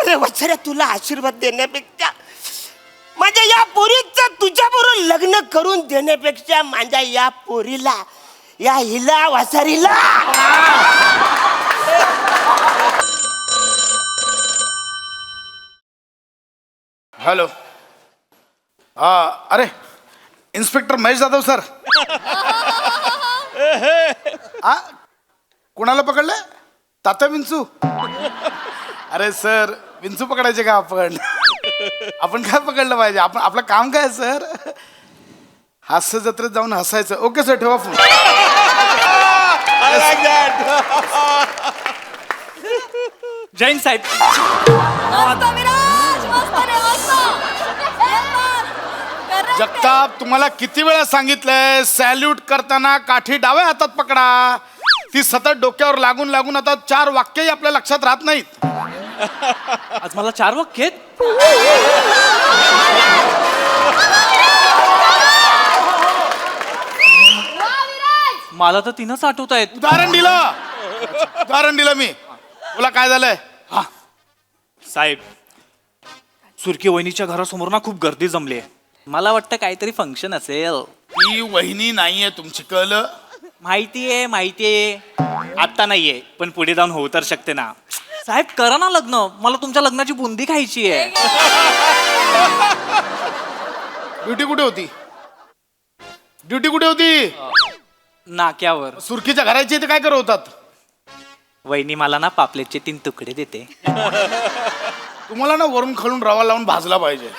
अरे वत्सऱ्या, तुला आशीर्वाद देण्यापेक्षा माझ्या या पोरीचं तुझ्याबरोबर लग्न करून देण्यापेक्षा माझ्या या पोरीला, या हिला वासारीला हॅलो. अरे इन्स्पेक्टर महेश जाधव सर. कुणाला पकडलं? तात्या विंचू. अरे सर, विंचू पकडायचे का आपण? आपण काय पकडलं पाहिजे? आपण आपलं काम काय सर? हास्य जत्रेत जाऊन हसायचं. ओके सर, ठेवा फोन. जैन साहेब. जगताप, तुम्हाला किती वेळा सांगितलंय सॅल्यूट करताना काठी डाव्या हातात पकडा. ती सतत डोक्यावर लागून लागून आता 4 वाक्यही आपल्या लक्षात राहत नाहीत. आज मला 4 वाक्य आहेत. मला तर 3च आठवत आहेत. उदाहरण दिलं मी. तुला काय झालंय? हा साहेब, सुरकी वहिनीच्या घरासमोर ना खूप गर्दी जमली आहे. मला वाटतं काहीतरी फंक्शन असेल. ती वहिनी नाहीये तुमची, कळलं? माहितीये. आता नाहीये, पण पुढे जाऊन होऊ तर शकते ना. साहेब करा ना लग्न, मला तुमच्या लग्नाची बुंदी खायची आहे. ड्युटी कुठे होती? नाक्यावर. सुरकीच्या घराची ते काय करवतात? वहिनी मला ना पापलेटचे 3 तुकडे देते. तुम्हाला ना वरून खालून रवा लावून भाजला पाहिजे.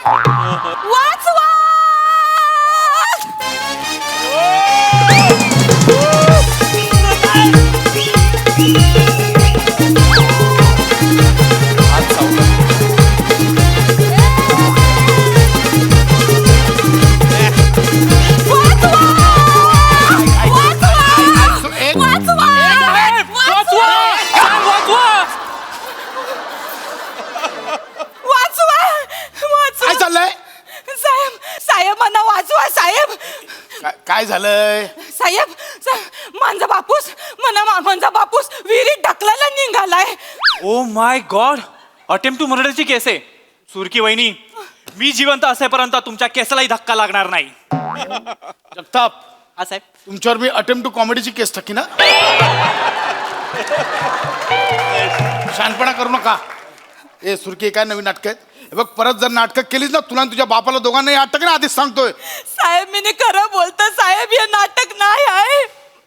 काय चाललंय? साहेब मला वाचवा साहेब. काय झालंय? साहेब, माझा बापूस विहिरीत ढकलायला निघालाय. Oh my God, attempt to मर्डरची केस आहे. सुरकी वहिनी, मी जिवंत असेपर्यंत तुमच्या केसलाही धक्का लागणार नाही. जगताप, हा साहेब. तुमच्यावर मी अटेम्प्ट टू कॉमेडीची केस टाकी ना. शहाणपणा करू नका. ए सुरकी, काय नवीन नाटक आहेत? हे बघ, परत जर नाटक केलीस ना, तुला तुझ्या बापाला दोघांनाही अटक ना. आधीच सांगतोय साहेब, मी खरं बोलतो साहेब, हे नाटक नाही आहे.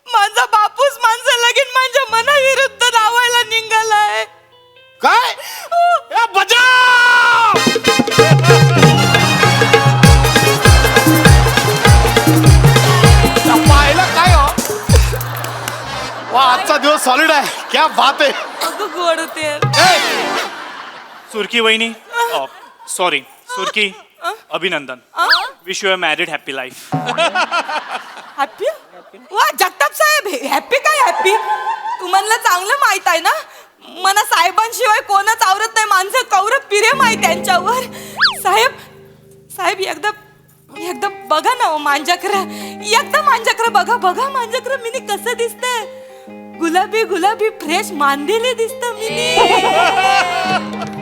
माझा बापूस माणसं लगीन माझ्या मनाविरुद्ध लावायला निघालाय. काय? ए, बजाव! पाहिलं काय हो? वा, आजचा दिवस सॉलिड आहे. क्या बात आहे. अगं गोड होते. सुरकी वहिनी, सॉरी सुरकी, अभिनंदन. Wish you a married happy life. Happy? वा जगताप साहेब, हॅपी काय हॅपी? तुम्हाला चांगलं माहित आहे ना, मला साहेबांशिवाय कोणच आवरत नाही. माणसं कौरव प्रेम आहे त्यांच्यावर. साहेब एकदा बघा ना माझ्याकडे. एकदा माझ्याकडे बघा माझ्याकडे मिनी कसं दिसतंय. गुलाबी फ्रेश मांदेले दिसत मिनी.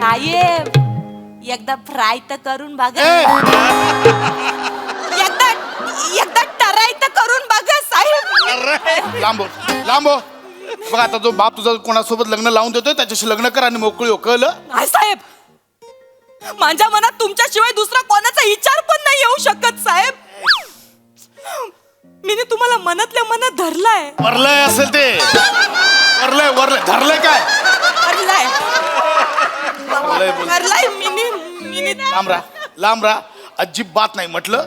साहेब, एकदा फ्राय तर करून बघा. एकदा टराई तर करून बघा साहेब. लांबो. बघ, आता जो बाप तुझा कोणासोबत लग्न लावून देतोय त्याच्याशी लग्न कर आणि मोकळी हो, कळलं? नाही साहेब, माझ्या मनात तुमच्याशिवाय दुसरा कोणाचा विचार पण नाही येऊ शकत साहेब. मी तुम्हाला मनातल्या मनात धरलाय. वरलंय असेल ते. वरलंय धरलंय काय? धरलाय मी. लांब राहा. अजिबात नाही म्हटलं.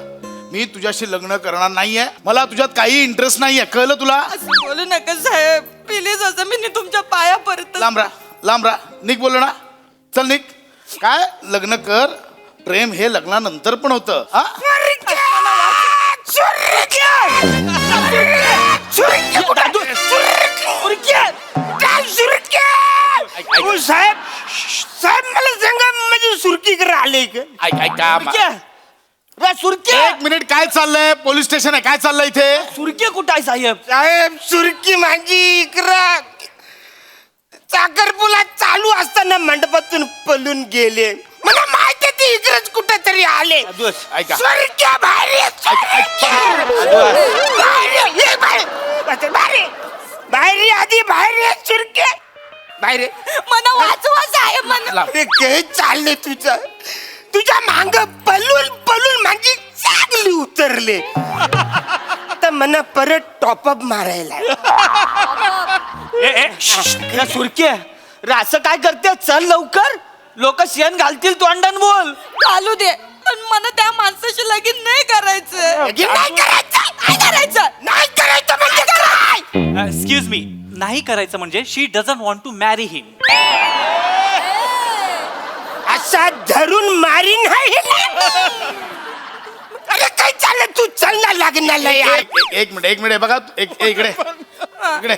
मी तुझ्याशी लग्न करणार नाहीये. मला तुझ्यात काही इंटरेस्ट नाहीये, कळलं तुला? असं बोलू नका साहेब, प्लीज. असं मी तुमच्या पाया परत. लांब राहा. निक बोललो ना. चल निक. काय लग्न कर. प्रेम हे लग्नानंतर पण होतं. साहेब मला सांगा, माझी सुरकी कर आले का? सुरकी, एक मिनिट. काय चाललंय? पोलीस स्टेशन आहे. काय चाललंय इथे? सुरकी कुठं आहे साहेब? साहेब, सुरकी माझी इकडं साखरपुला पळून गेले. मला माहिती आहे ते इकडेच कुठेतरी आले. ऐका. स्वर्गीय बाहेर ये, बाहेर ये, आधी बाहेर ये, स्वर्गीय बाहेर ये. मला वाचवा साहेब मला. अरे काय चाललंय तुझ्या मांग पलून पलून माझी चांगली उतरले. आता मला परत टॉपअप मारायला. सुरके असं काय करते? चल लवकर, लोक शेण घालतील तोंडान. बोल. चालू दे, पण मला त्या माणसाशी लगीन नाही करायचं. नाही करायचं, काय करायचं? नाही करायचं म्हणजे काय? एक्सक्यूज मी, नाही करायचं म्हणजे शी डझंट वॉन्ट टू मॅरी हिम. असा धरून मारीन आहे. अरे काय चाललं? तू चल ना लग्नाला यार. एक मिनिट बघा. इकडे इकडे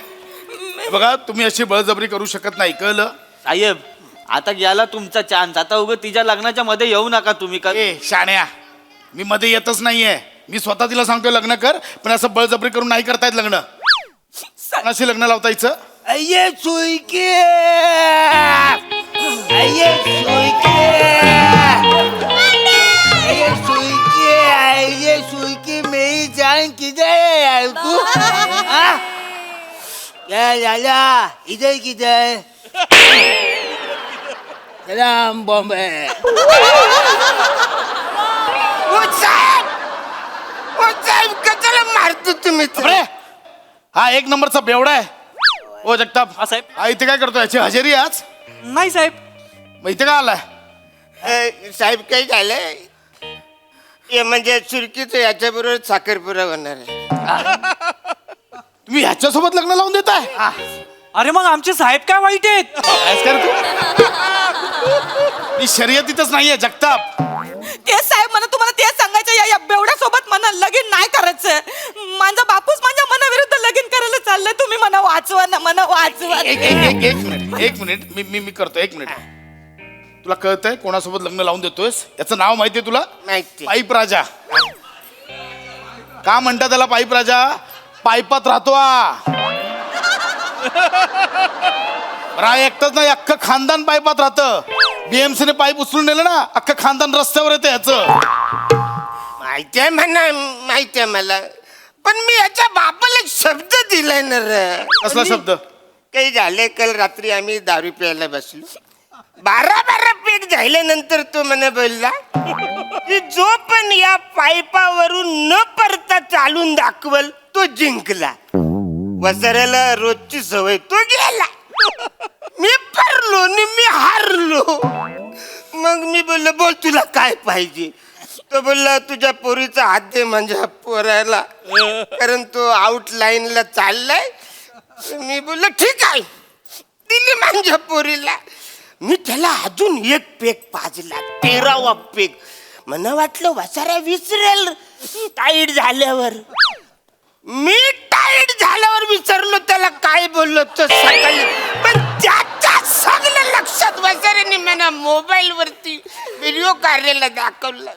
बघा, तुम्ही अशी बळजबरी करू शकत नाही, कळलं? साहेब आता गेला तुमचा चान्स. आता उगं तिच्या लग्नाच्या मध्ये येऊ नका तुम्ही. ए शाण्या, मी मध्ये येतच नाहीये. मी स्वतः तिला सांगतोय लग्न कर, पण असं बळजबरी करून नाही करतायत लग्न. कोणाशी लग्न लावतायचं? अय्ये सुईके, अय्ये सुईके, अय्ये सुईके, अय्ये सुईके, मेरी जान किधर है यार तू? हाँ? क्या लाला, इधर किधर? सलाम बॉम्बे. साहेब कशाला मारतो तुम्ही? अरे हा एक नंबरचा बेवडा आहे. ओ जगताप, हा, साहेब. हा इथे काय करतो? याची हजेरी आहे आज? नाही साहेब. मग इथे काय आलाय? साहेब काही झालंय हे म्हणजे सुरकीचं याच्याबरोबर साखरपुरा होणार आहे. तुम्ही ह्याच्यासोबत लग्न लावून देताय? अरे मग आमचे साहेब काय वाईट आहेत? कायच कर तू? मी शर्यतीतच नाहीये जगताप. तेच साहेब, मला तुम्हाला तेच सांगायचं. या बेवड्या सोबत मला लगीन नाही करायचं. माझा बापूस माझ्या मनाविरुद्ध लगीन करायला चाललंय. तुम्ही मला वाचवा ना, मला वाचवा. एक मिनिट मी करतो. एक मिनिट. तुला कळतंय कोणासोबत लग्न लावून देतोयस? याचं नाव माहितीये तुला? माहिती. पाईप राजा. का म्हणतात त्याला पाईप राजा? पाईपात राहतो हा. बरं, एकटाच नाही, अख्खं खानदान पाईपात राहतं. BMC ने पाईप उचलून नेलं ना, अख्खं खानदान रस्त्यावर येतं ह्याचं. माहिती आहे म्हणा, माहिती आहे मला, पण मी याच्या बापाला एक शब्द दिलाय ना रे. कसला शब्द? काही झाले, काल रात्री आम्ही दारू प्यायला बसलो. 12 पेट झाल्यानंतर तो मला बोलला की जो पण या पाईपावरून न परता चालून दाखवल तो जिंकला. वसाऱ्याला रोजची सवय, तो गेला. मी परलो आणि मी हारलो. मग मी बोललो, बोल तुला काय पाहिजे? तो बोलला, तुझ्या पोरीचा हात दे माझ्या पोराला, कारण तो आउट लाईनला चाललाय. मी बोललो ठीक आहे, दिली माझ्या पोरीला. मी त्याला अजून एक पेक पाजला, 13वा पेक. मला वाटलं वसाऱ्या विसरेल टाईट झाल्यावर. मी टाईट झाल्यावर विचारलो त्याला काय बोललो तो सकाळी, पण त्याच्या सगळं लक्षात वसाऱ्याने मला मोबाईल वरती व्हिडिओ काढलेला दाखवला.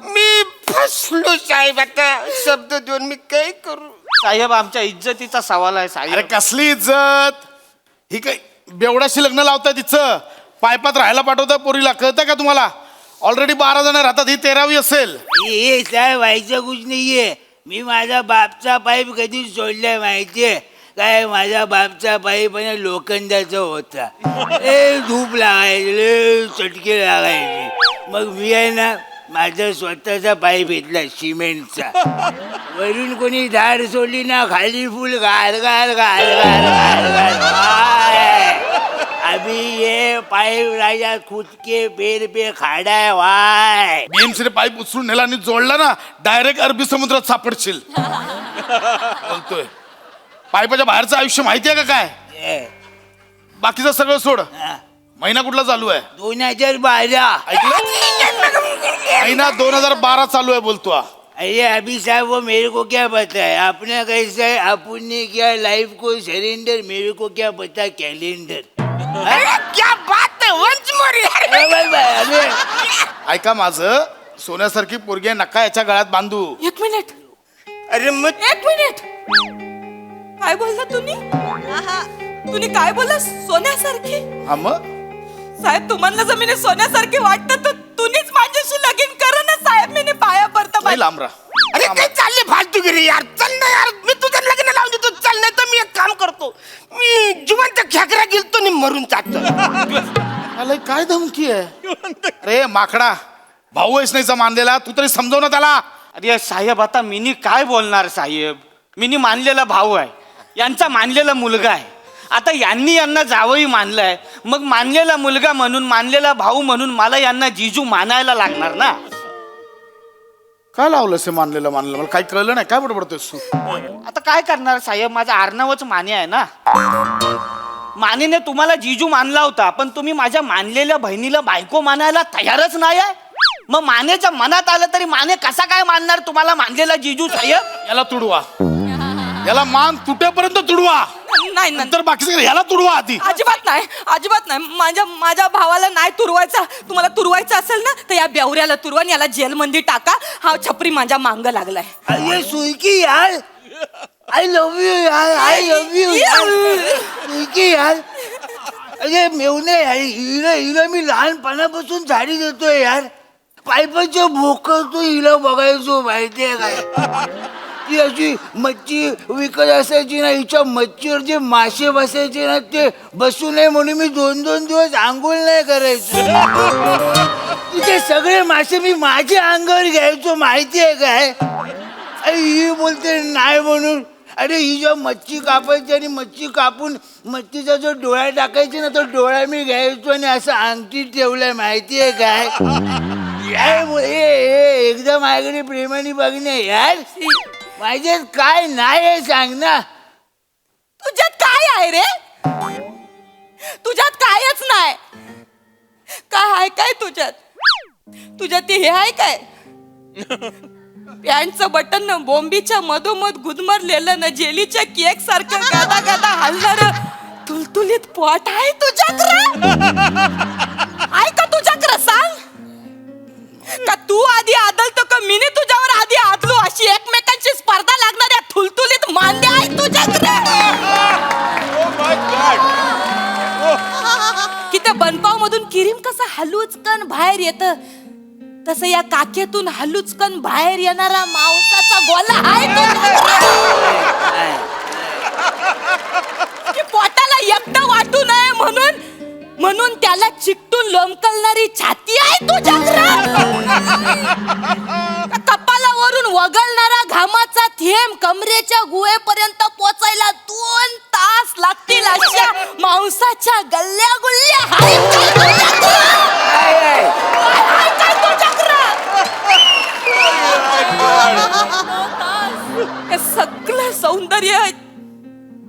मी फसलो साहेब. आता शब्द देऊन मी काय करू? साहेब आमच्या इज्जतीचा सवाल आहे अरे साहेब. कसली इज्जत? ही काय बेवडाशी लग्न लावताय तिचं? पायपात राहायला पाठवता पोरीला, कळतंय का तुम्हाला? ऑलरेडी 12 जण राहतात, ही 13वी असेल. हे साहेब व्हायचं कुछ नाहीये. मी माझा बापचा पाईप कधी सोडलाय माहितीये काय? माझ्या बापचा पाईप आणि लोखंडाचा होता. धूप लागायचे, चटके लागायचे. मग मी आहे ना माझा स्वतःचा पाईप घेतला सिमेंटचा. वरून कोणी धार सोडली ना, खाली फुल घाल घाल घाल घाल घाल घाल. अभी ये पाईप राजा खुद के पैर पे खाड़ा है वाय. BMC ने पाईप उचलून नेला आणि जोडला ना, डायरेक्ट अरबी समुद्रात सापडशील. बोलतोय पाईपाच्या बाहेरचं आयुष्य माहितीये का काय? बाकीचं सगळं सोड. महिना कुठला चालू आहे? 2012. ऐकलं? महिना 2012 चालू आहे बोलतो हा. अरे अभी साहब वो मेरे को क्या पता है? आपने कैसे है, अपन ने क्या लाइफ को सरेंडर, मेरे को क्या पता कैलेंडर. अरे क्या बात है, वंस मोर यार. ऐका माझं, सोन्यासारखी पोरगी आहे, नका याच्या गळ्यात बांधू. एक मिनिट, अरे मग एक मिनिट. काय बोलला तुम्ही? तुम्ही काय बोलला? सोन्यासारखी? हा मग साहेब तुम्हाला जमिनी सोन्यासारखी वाटतं तर तुम्हीच माझ्याशी लगीन करा ना साहेब. मी पाया पडता नाही लांब राहा. अरे काय चालले फालतूगिरी यार. चल ना यार, मी तुझं लग्न लावून देतो. चल, नाही तर मी एक काम करतो, मी जिवंत खेकरा गेलतो आणि मरून जातो. अरे काय धमकी आहे? अरे माकडा, भाऊ आहेस नाहीचा मानलेला, तू तरी समजव ना त्याला. अरे साहेब, आता मिनी काय बोलणार साहेब? मिनी मानलेला भाऊ आहे, यांचा मानलेला मुलगा आहे. आता यांना जावई मानलंय, मग मानलेला मुलगा म्हणून, मानलेला भाऊ म्हणून मला यांना जिजू मानायला लागणार ना. काय लावलंस हे मानलेलं मानलेलं? मला काही कळलं नाही. काय बडबडतोयस तू? आता काय करणार साहेब, माझं आडनावच माने आहे ना. मानेने तुम्हाला जिजू मानला होता, पण तुम्ही माझ्या मानलेल्या बहिणीला बायको मानायला तयारच नाही आहे. मग मानेच्या मनात आलं तरी माने कसा काय मानणार तुम्हाला मानलेला जिजू साहेब? याला तुडवा, याला मान तुटेपर्यंत तुडवा, नाही नंतर बाकी याला तुडवा आधी. अजिबात नाही, अजिबात नाही. माझ्या भावाला नाही तुरवायचा. तुम्हाला तुरवायचं असेल ना तर या बेवऱ्याला तुरवा आणि याला जेलमध्ये टाका. हा छपरी माझ्या मांग लागलाय. अरे सुईकी यार, आय लव्ह यू यार, आय लव्ह यू यार, सुईकी यार. अरे मेवणे यार, हिला मी लहानपणापासून झाडी देतोय यार. पायपाच्या भोकरतो हिला बघायचो, माहितीये काय? ती अशी मच्छी विकत असायची ना, हिच्या मच्छीवर जे मासे बसायचे ना, ते बसू नये म्हणून मी 2-2 दिवस आंघोळ नाही करायचो. तिथे सगळे मासे मी माझ्या अंगावर घ्यायचो, माहितीये काय? अरे ही बोलते नाही म्हणून. अरे ही जेव्हा मच्छी कापायची आणि मच्छी कापून मच्छीचा जो डोळा टाकायचे ना, तो डोळा मी घ्यायचो आणि असं अंगठी ठेवलाय, माहितीये काय? एकदा माझ्याकडे प्रेमाने बघणे यार. माझ्यात काय नाही आहे सांग ना. तुझ्यात काय आहे रे? तुझ्यात कायच नाही. काय आहे काय तुझ्यात? तुझ्यात ते हे आहे काय? पॅन्टचं बटन न बोंबीच्या मधोमध गुदमरलेलं न जेलीच्या केक सारखं गादा गादा हलणार तुलतुलीत पोट आहे तुझ्याकडे? आहे का तुझ्याकडे? सांग का तू आधी आदलतो का मीने तुझ्यावर आधी आदलो? अशी एकमेकांची स्पर्धा लागणाऱ्या थुलतुलीत मांद्या आहे तुझ्याकडे? की त्या बनपाव मधून किरीम कसं हलुचकन बाहेर येतं, तसं या काखेतून हलुचकन बाहेर येणारा मांसाचा गोला आहे की पोटाला एकटं वाटू नये म्हणून त्याला चिकटून लोंबकलणारी छाती आहे तुझ्याकडे? कपालावरून वगळणारा घामाचा थेंब कमरेच्या गुहेपर्यंत पोचायला 2 तास लागतील अशा मांसाच्या गल्ल्या गुल्ल्या आहेत काय तुझ्याकडे? हे सगळं सौंदर्य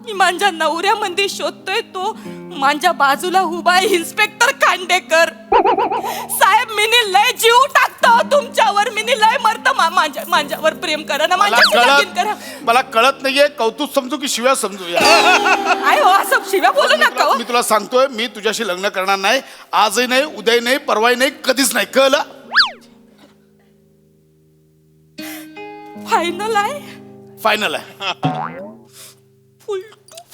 मी माझ्या नवऱ्यामध्ये शोधतोय. तो माझ्या बाजूला उभा आहे इन्स्पेक्टर खांडेकर साहेब. मिनी लय जीव टाकतो तुमच्यावर, मिनी लय मरत. माझ्यावर प्रेम करा ना, माझ्याशी लगीन करा. मला कळत नाहीये, कौतुक समजू की शिव्या समजूया? काय हो असं शिव्या बोलू नका हो. मी तुला सांगतोय, मी तुझ्याशी लग्न करणार नाही. आजही नाही, उद्याही नाही, परवाही नाही, कधीच नाही. कळलं? फायनल आहे? फायनल आहे. फुल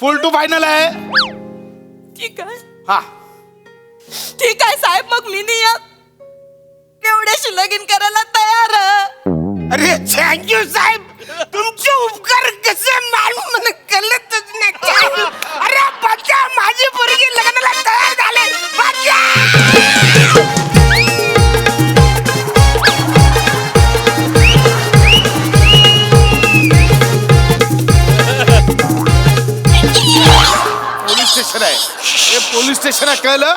फुल टू फायनल आहे. ठीक आहे, हा ठीक आहे साहेब. मग मिनी या एवढ्याशी लगीन करायला तयार. अरे थँक्यू साहेब, तुमचे उपकार कसे मानू मला कळतच नाही. Thank you. अरे बच्चा, माझी पोरगी लग्नाला तयार झाले. बच्चा! पोलीस स्टेशन आहे, हे पोलीस स्टेशन आहे. कळलं?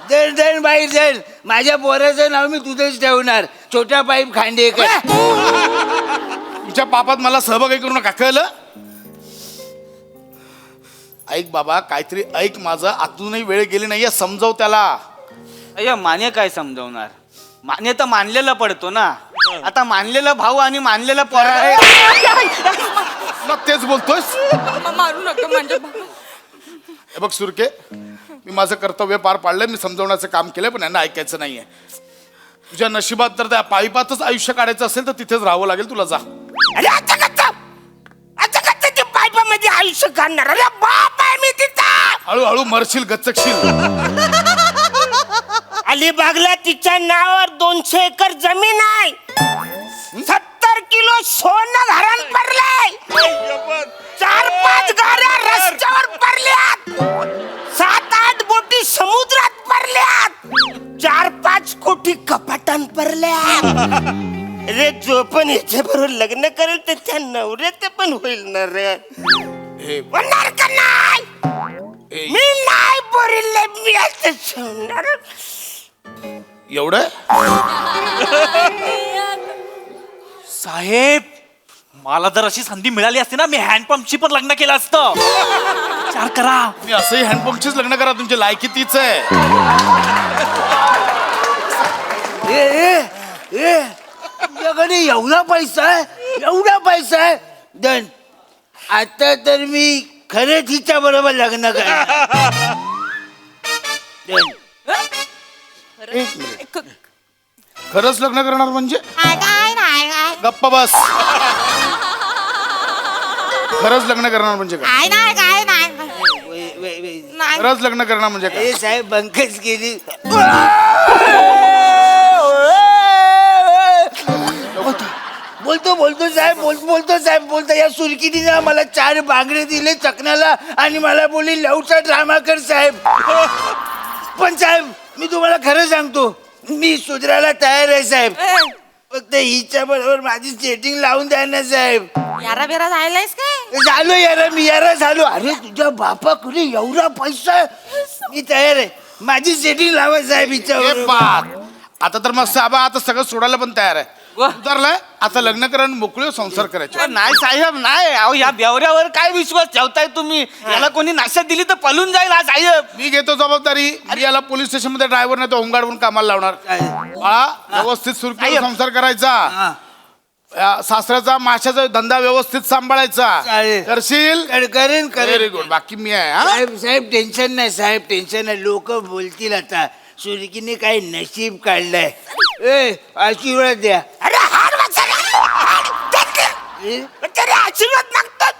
दर बाई दर, माझ्या पोराचं नाव मी तुझंच ठेवणार, छोटा पाईप खांडेकर. तुमच्या पापात मला सहभागी करू नका. कळलं? ऐक बाबा, काहीतरी ऐक माझं. आतूनही वेळ गेली नाहीये, समजव त्याला. अय्या माने काय समजवणार? माने तर मानलेला पडतो ना. आता मानलेला भाऊ आणि मानलेला पोरगा. ना तेच बोलतोयस. मारू नका म्हणजे. हे बघ सुरके, मी माझं कर्तव्य पार पाडलंय. मी समजवण्याचं काम केलंय, पण यांना ऐकायचं नाहीये. तुझ्या नशिबात जर त्या पाईपातच आयुष्य काढायचं असेल तर तिथेच राहावं लागेल तुला. जा. अरे अच्छा कच्चा ते पाईपामध्ये मध्ये आयुष्य काढणार. अरे बाप आहे मी तिचा. हळूहळू मरशील, गच्चकशील. अलिबागला तिच्या नावावर 200 एकर जमीन आहे. 70 किलो सोनं घरात पडलंय. 4-5 गाड्या रस्त्यावर पडल्यात. 7-8 बोटी समुद्रात पडल्यात. 4-5 कोटी कपाटान पडल्यात. रे जो पण याच्या बरोबर लग्न करेल तर त्या नवऱ्याचं पण होईल ना रे. होणार का नाही? मी नाही बोरिले, मी असं सोडणार. एवढं साहेब, मला जर अशी संधी मिळाली असती ना, मी हँडपंपशी पण लग्न केलं असतं. विचार करा. मी असंही हँडपंपचीच लग्न करा, तुमची लायकी तीच आहे. तुझ्याकडे एवढा पैसा आहे, एवढा पैसा आहे. दन आता तर मी खरंच हिच्या बरोबर लग्न करणार. डन. खरंच लग्न करणार म्हणजे? गप्पा बस. खरंच लग्न करणार म्हणजे काय? खरंच लग्न करणार म्हणजे काय? ए साहेब, बंकच केली. बोलतो साहेब बोलतो. या सुरकिनीने मला 4 बांगडे दिले चकण्याला आणि मला बोलली लवचा ड्रामा कर साहेब. पण साहेब, मी तुम्हाला खरं सांगतो, मी सुधरायला तयार आहे साहेब. फक्त हिच्या बरोबर माझी सेटिंग लावून द्या ना साहेब. यारा बेरा जायलायस काय? झालो यारा, मी यारा झालो. अरे तुझ्या बापाकडे एवढा पैसा आहे, मी तयार आहे. माझी सेटिंग लावा साहेब हिच्या हे बरोबर. बात. आता तर मग साबा आता सगळं सोडायला पण तयार आहे. उतरलाय आता, लग्न करा आणि मोकळे संसार करायचे. नाही साहेब, नाही. अहो, या बेवऱ्यावर काय विश्वास ठेवताय तुम्ही? याला कोणी नाश्यात दिली तर पळून जाईल हा साहेब. मी घेतो जबाबदारी. मी याला पोलीस स्टेशन मध्ये ड्रायव्हर नाही तर होमगार्ड कामाला लावणार. बाळा, व्यवस्थित सुरक्षित संसार करायचा. हा. या सासऱ्याचा माशाचा धंदा व्यवस्थित सांभाळायचा. चालेल. करशील? करेन व्हेरी गुड. बाकी मी आहे. हा? साहेब टेन्शन नाही साहेब, टेन्शन नाही. लोक बोलतील आता सुरकीने काय नशीब काढलंय. आशीर्वाद द्या. अरे हाड वाचायला, हाड. तरी आशीर्वाद मागतात.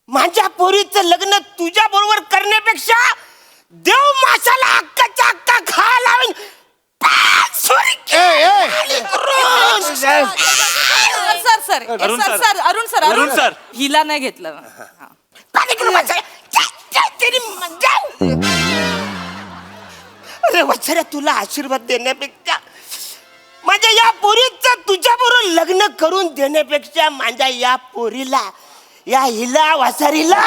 माझ्या पोरीचं लग्न तुझ्या बरोबर करण्यापेक्षा देव माशाला अक्काच्या अक्का खायला लावीन. साहेब अरुण सर. हिला नाही घेतलं. अरे वत्सऱ्या, तुला आशीर्वाद देण्यापेक्षा माझ्या या पोरीचं तुझ्या बरोबर लग्न करून देण्यापेक्षा माझ्या या पोरीला, या हिला वासारीला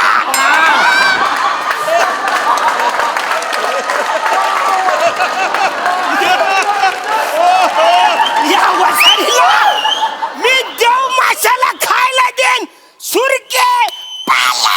या वासारीला मी देव माशाला खायला देन. सुरके पाला.